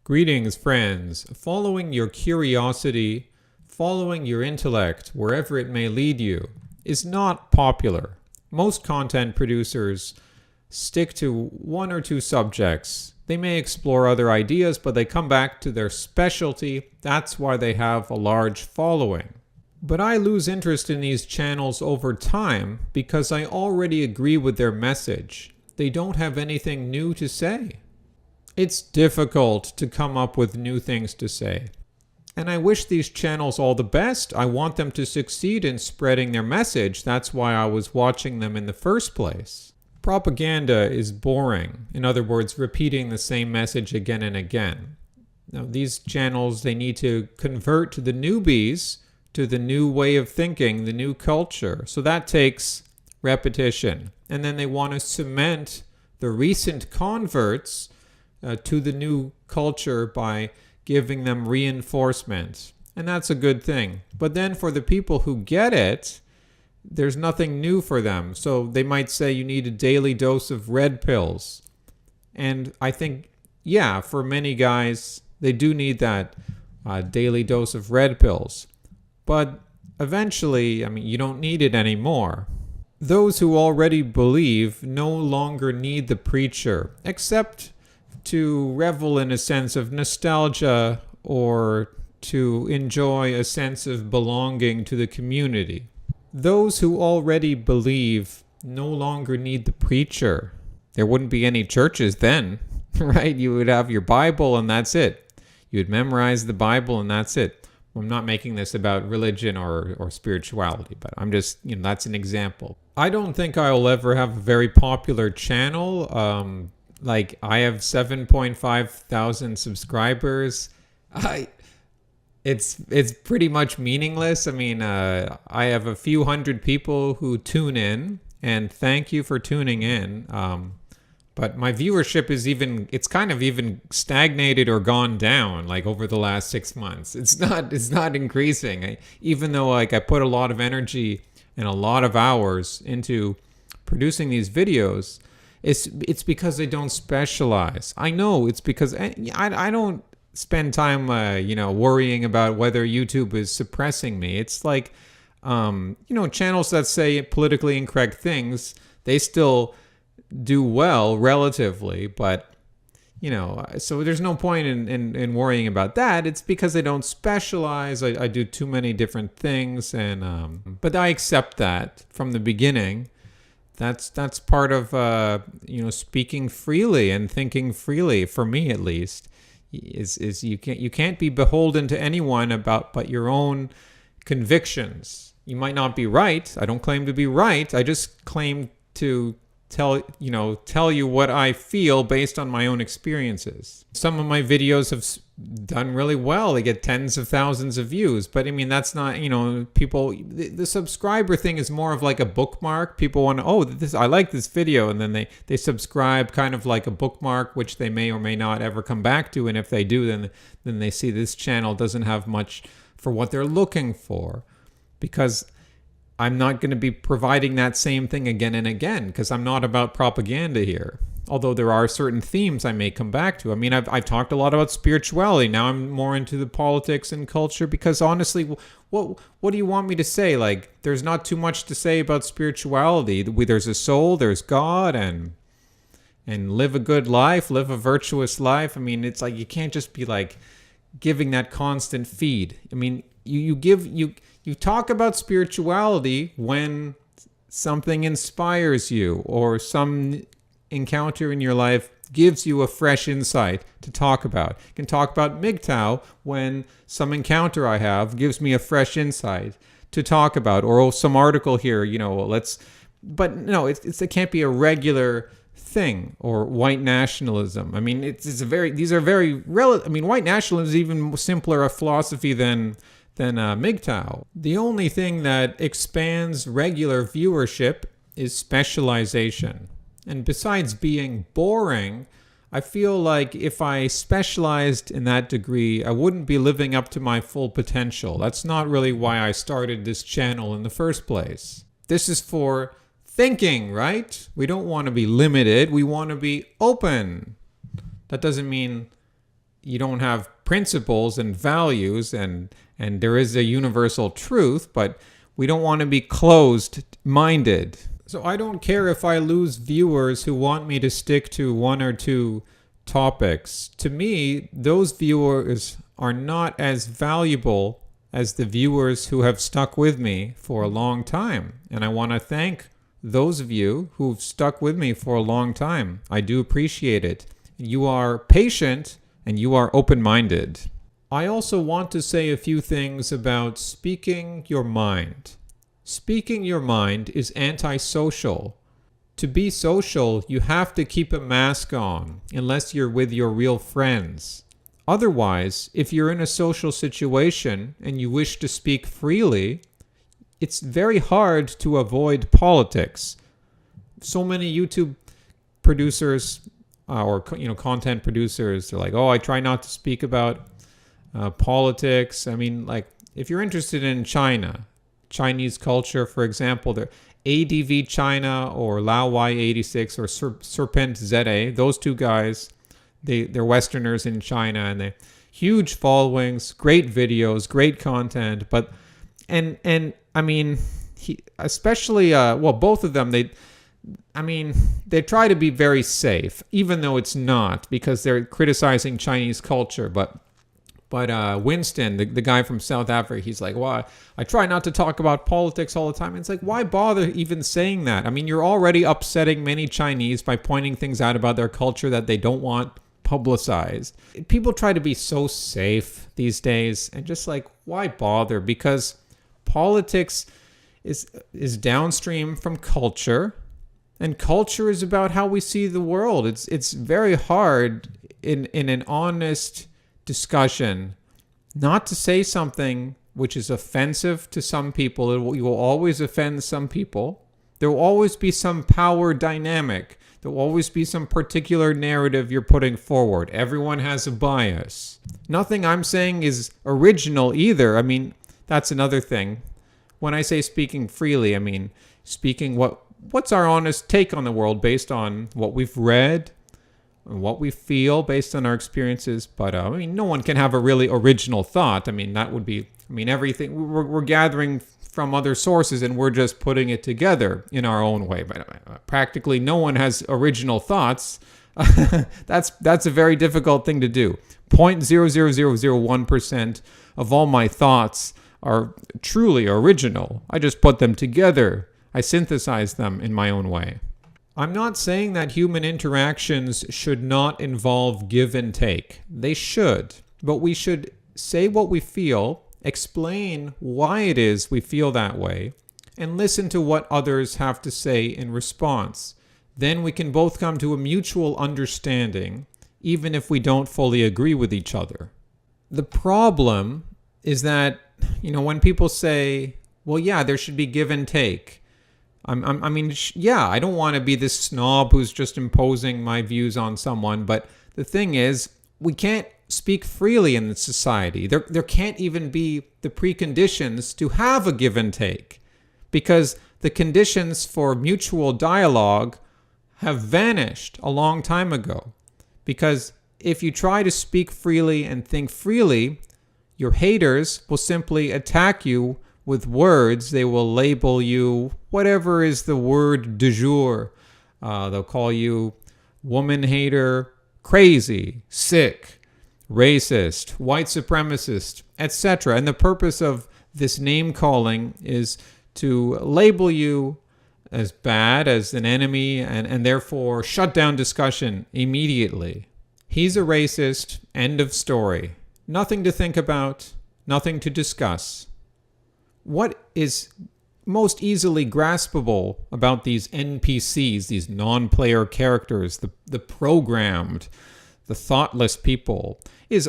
Greetings, friends. Following your curiosity, following your intellect, wherever it may lead you, is not popular. Most content producers stick to one or two subjects. They may explore other ideas, but they come back to their specialty. That's why they have a large following. But I lose interest in these channels over time because I already agree with their message. They don't have anything new to say. It's difficult to come up with new things to say. And I wish these channels all the best. I want them to succeed in spreading their message. That's why I was watching them in the first place. Propaganda is boring. In other words, repeating the same message again and again. Now, these channels, they need to convert to the newbies, to the new way of thinking, the new culture. So that takes repetition. And then they want to cement the recent converts to the new culture by giving them reinforcement. And that's a good thing. But then for the people who get it, there's nothing new for them. So they might say you need a daily dose of red pills. And I think, yeah, for many guys, they do need that daily dose of red pills. But eventually, you don't need it anymore. Those who already believe no longer need the preacher, except to revel in a sense of nostalgia or to enjoy a sense of belonging to the community. Those who already believe no longer need the preacher. There wouldn't be any churches then, right? You would have your Bible and that's it. You would memorize the Bible and that's it. I'm not making this about religion or spirituality, but I'm just, that's an example. I don't think I'll ever have a very popular channel. I have 7.5 thousand subscribers. It's pretty much meaningless. I have a few hundred people who tune in, and thank you for tuning in. But my viewership is it's kind of even stagnated or gone down over the last 6 months. It's not increasing. Even though I put a lot of energy and a lot of hours into producing these videos, it's because they don't specialize. I know it's because I don't spend time, worrying about whether YouTube is suppressing me. It's channels that say politically incorrect things, they still do well relatively, but so there's no point in worrying about that. It's because they don't specialize. I do too many different things, and but I accept that from the beginning. That's part of speaking freely and thinking freely, for me at least. Is you can't be beholden to anyone but your own convictions. You might not be right. I don't claim to be right. I just claim to tell you what I feel based on my own experiences. Some of my videos have done really well. They get tens of thousands of views, but that's not, people, the subscriber thing is more of like a bookmark. People want to, I like this video, and then they subscribe kind of like a bookmark, which they may or may not ever come back to. And if they do, then they see this channel doesn't have much for what they're looking for, because I'm not going to be providing that same thing again and again, because I'm not about propaganda here. Although there are certain themes I may come back to. I've talked a lot about spirituality. Now I'm more into the politics and culture, because honestly, what do you want me to say? There's not too much to say about spirituality. There's a soul, there's God, and live a good life, live a virtuous life. It's you can't just be giving that constant feed. You talk about spirituality when something inspires you, or some encounter in your life gives you a fresh insight to talk about. You can talk about MGTOW when some encounter I have gives me a fresh insight to talk about, or some article here, but no, it can't be a regular thing. Or white nationalism. These are very relative. White nationalism is even simpler a philosophy than MGTOW. The only thing that expands regular viewership is specialization. And besides being boring, I feel like if I specialized in that degree, I wouldn't be living up to my full potential. That's not really why I started this channel in the first place. This is for thinking, right? We don't want to be limited. We want to be open. That doesn't mean you don't have principles and values, and there is a universal truth, but we don't want to be closed-minded. So I don't care if I lose viewers who want me to stick to one or two topics. To me, those viewers are not as valuable as the viewers who have stuck with me for a long time. And I want to thank those of you who've stuck with me for a long time. I do appreciate it. You are patient and you are open-minded. I also want to say a few things about speaking your mind. Speaking your mind is antisocial. To be social, you have to keep a mask on, unless you're with your real friends. Otherwise, if you're in a social situation and you wish to speak freely, it's very hard to avoid politics. So many YouTube producers or content producers, they're like, oh, I try not to speak about politics. I mean, like, if you're interested in Chinese culture, for example, the ADV China or Lao Y86 or Serpent ZA, those two guys, they're Westerners in China, and they huge followings, great videos, great content. But and I mean, especially both of them, they try to be very safe, even though it's not, because they're criticizing Chinese culture. But Winston, the guy from South Africa, he's like, well, I try not to talk about politics all the time. And it's like, why bother even saying that? I mean, you're already upsetting many Chinese by pointing things out about their culture that they don't want publicized. People try to be so safe these days, and just like, why bother? Because politics is downstream from culture, and culture is about how we see the world. It's very hard in an honest discussion not to say something which is offensive to some people. You will always offend some people. There will always be some power dynamic. There will always be some particular narrative you're putting forward. Everyone has a bias. Nothing I'm saying is original either. I mean, that's another thing. When I say speaking freely, I mean speaking what's our honest take on the world based on what we've read and what we feel based on our experiences. But no one can have a really original thought. I mean, that would be, everything we're gathering from other sources and we're just putting it together in our own way. But practically no one has original thoughts. That's a very difficult thing to do. 0.00001% of all my thoughts are truly original. I just put them together. I synthesize them in my own way. I'm not saying that human interactions should not involve give and take. They should, but we should say what we feel, explain why it is we feel that way, and listen to what others have to say in response. Then we can both come to a mutual understanding, even if we don't fully agree with each other. The problem is that, when people say, well, yeah, there should be give and take. I don't want to be this snob who's just imposing my views on someone. But the thing is, we can't speak freely in this society. There can't even be the preconditions to have a give and take, because the conditions for mutual dialogue have vanished a long time ago. Because if you try to speak freely and think freely, your haters will simply attack you with words. They will label you whatever is the word du jour. They'll call you woman hater, crazy, sick, racist, white supremacist, etc. And the purpose of this name calling is to label you as bad, as an enemy, and therefore shut down discussion immediately. He's a racist, end of story. Nothing to think about, nothing to discuss. What is most easily graspable about these NPCs, these non-player characters, the programmed, the thoughtless people, is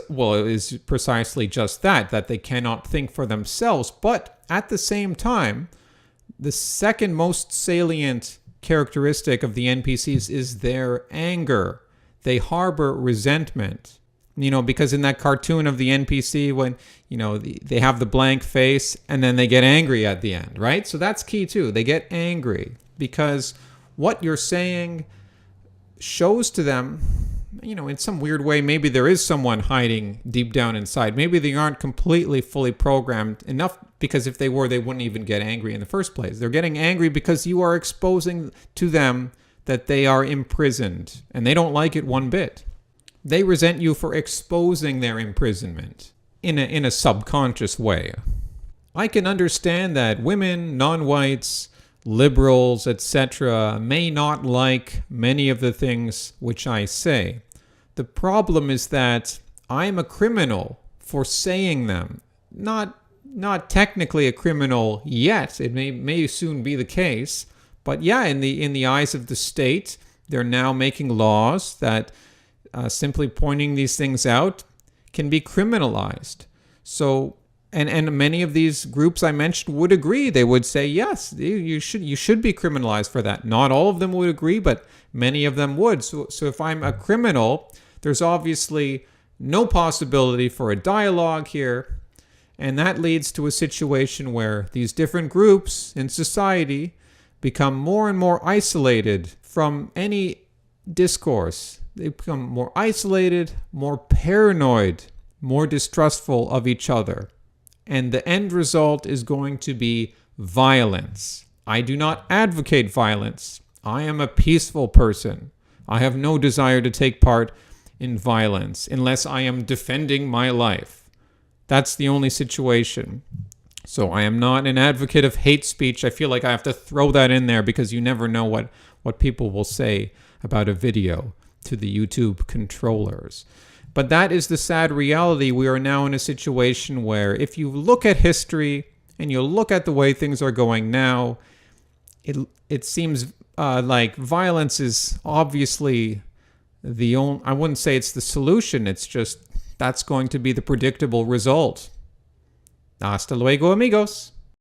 precisely just that they cannot think for themselves. But at the same time, the second most salient characteristic of the NPCs is their anger. They harbor resentment. Because in that cartoon of the NPC, when, they have the blank face and then they get angry at the end, right? So that's key too. They get angry because what you're saying shows to them, in some weird way, maybe there is someone hiding deep down inside. Maybe they aren't completely, fully programmed enough, because if they were, they wouldn't even get angry in the first place. They're getting angry because you are exposing to them that they are imprisoned, and they don't like it one bit. They resent you for exposing their imprisonment in a subconscious way. I can understand that women, non-whites, liberals, etc., may not like many of the things which I say. The problem is that I'm a criminal for saying them. Not technically a criminal yet. It may soon be the case. But yeah, in the eyes of the state, they're now making laws that simply pointing these things out can be criminalized. So, and many of these groups I mentioned would agree. They would say, yes, you should be criminalized for that. Not all of them would agree, but many of them would. So if I'm a criminal, there's obviously no possibility for a dialogue here. And that leads to a situation where these different groups in society become more and more isolated from any discourse. They become more isolated, more paranoid, more distrustful of each other. And the end result is going to be violence. I do not advocate violence. I am a peaceful person. I have no desire to take part in violence unless I am defending my life. That's the only situation. So I am not an advocate of hate speech. I feel like I have to throw that in there because you never know what people will say about a video to the YouTube controllers. But that is the sad reality. We are now in a situation where if you look at history and you look at the way things are going now, it seems like violence is obviously the only, I wouldn't say it's the solution. It's just that's going to be the predictable result. Hasta luego, amigos.